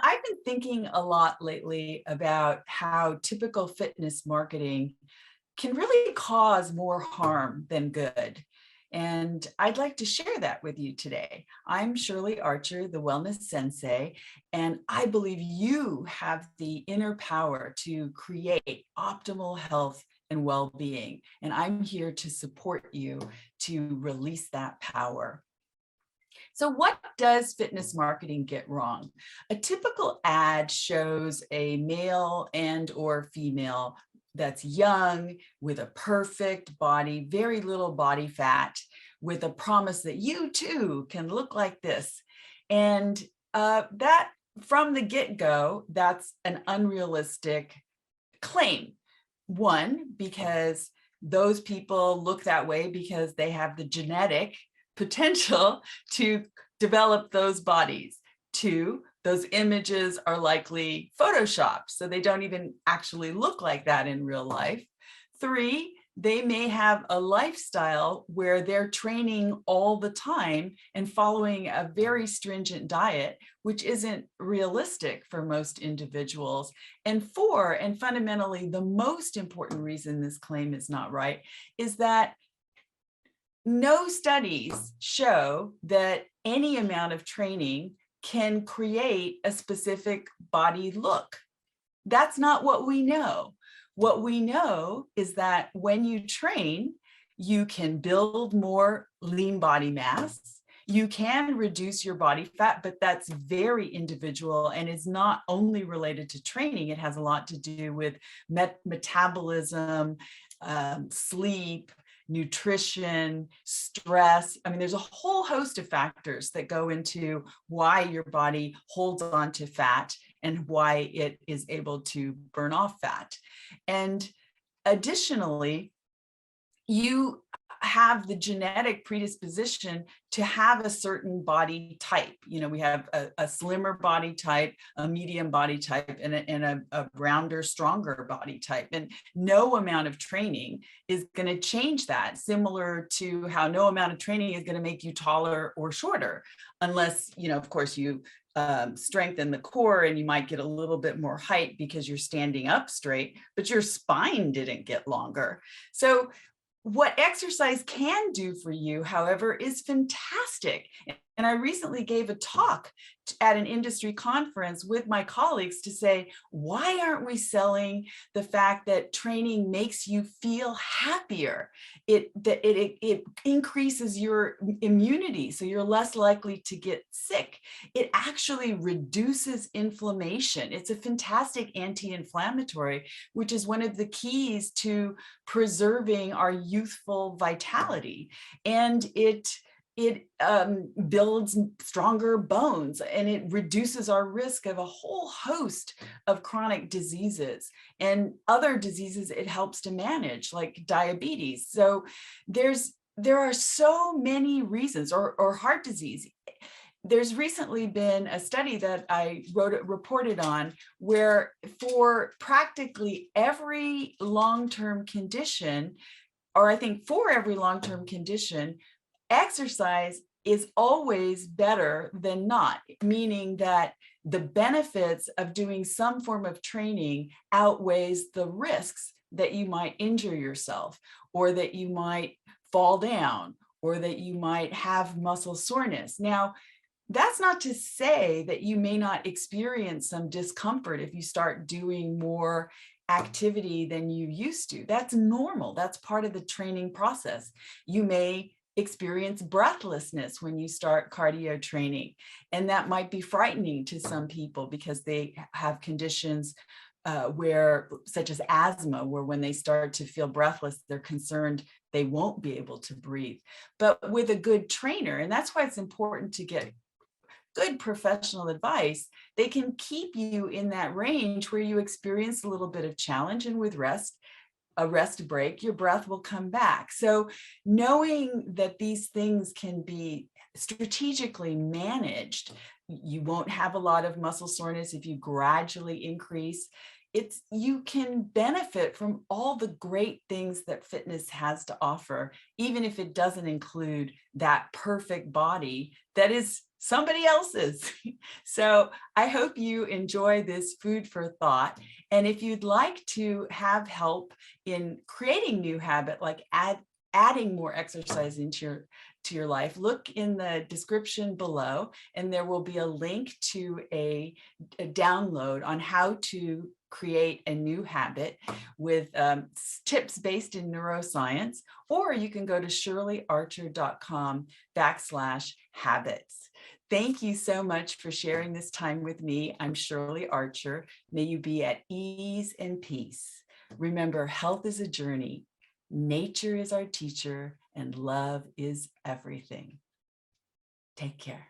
I've been thinking a lot lately about how typical fitness marketing can really cause more harm than good. And I'd like to share that with you today. I'm Shirley Archer, the Wellness Sensei, and I believe you have the inner power to create optimal health and well-being. And I'm here to support you to release that power. So what does fitness marketing get wrong? A typical ad shows a male and or female that's young with a perfect body, very little body fat, with a promise that you too can look like this. And that from the get-go, that's an unrealistic claim. One, because those people look that way because they have the genetic potential to develop those bodies. Two, those images are likely photoshopped, so they don't even actually look like that in real life. Three, they may have a lifestyle where they're training all the time and following a very stringent diet, which isn't realistic for most individuals. And four, and fundamentally the most important reason this claim is not right, is that no studies show that any amount of training can create a specific body look. That's not what we know. What we know is that when you train, you can build more lean body mass. You can reduce your body fat, but that's very individual and is not only related to training. It has a lot to do with metabolism, sleep, nutrition, stress. I mean, there's a whole host of factors that go into why your body holds on to fat and why it is able to burn off fat. And additionally, you have the genetic predisposition to have a certain body type. We have a slimmer body type, a medium body type, and a rounder, stronger body type. And no amount of training is going to change that, similar to how no amount of training is going to make you taller or shorter, unless, of course, you strengthen the core and you might get a little bit more height because you're standing up straight, but your spine didn't get longer. So what exercise can do for you, however, is fantastic. And I recently gave a talk at an industry conference with my colleagues to say, why aren't we selling the fact that training makes you feel happier? It increases your immunity, so you're less likely to get sick. It actually reduces inflammation. It's a fantastic anti-inflammatory, which is one of the keys to preserving our youthful vitality. And it builds stronger bones, and it reduces our risk of a whole host of chronic diseases and other diseases it helps to manage, like diabetes. So there are so many reasons, or heart disease. There's recently been a study that I reported on where for practically every long-term condition, or I think for every long-term condition, exercise is always better than not, meaning that the benefits of doing some form of training outweighs the risks that you might injure yourself, or that you might fall down, or that you might have muscle soreness. Now, that's not to say that you may not experience some discomfort if you start doing more activity than you used to. That's normal. That's part of the training process. You may experience breathlessness when you start cardio training, and that might be frightening to some people because they have conditions such as asthma, where when they start to feel breathless, they're concerned they won't be able to breathe. But with a good trainer, and that's why it's important to get good professional advice, they can keep you in that range where you experience a little bit of challenge, and with a rest break, your breath will come back. So knowing that these things can be strategically managed, you won't have a lot of muscle soreness if you gradually increase. You can benefit from all the great things that fitness has to offer, even if it doesn't include that perfect body that is somebody else's. So I hope you enjoy this food for thought. And if you'd like to have help in creating new habit, like adding more exercise into your life, look in the description below, and there will be a link to a download on how to create a new habit with tips based in neuroscience, or you can go to shirleyarcher.com/habits. Thank you so much for sharing this time with me. I'm Shirley Archer. May you be at ease and peace. Remember, health is a journey. Nature is our teacher, and love is everything. Take care.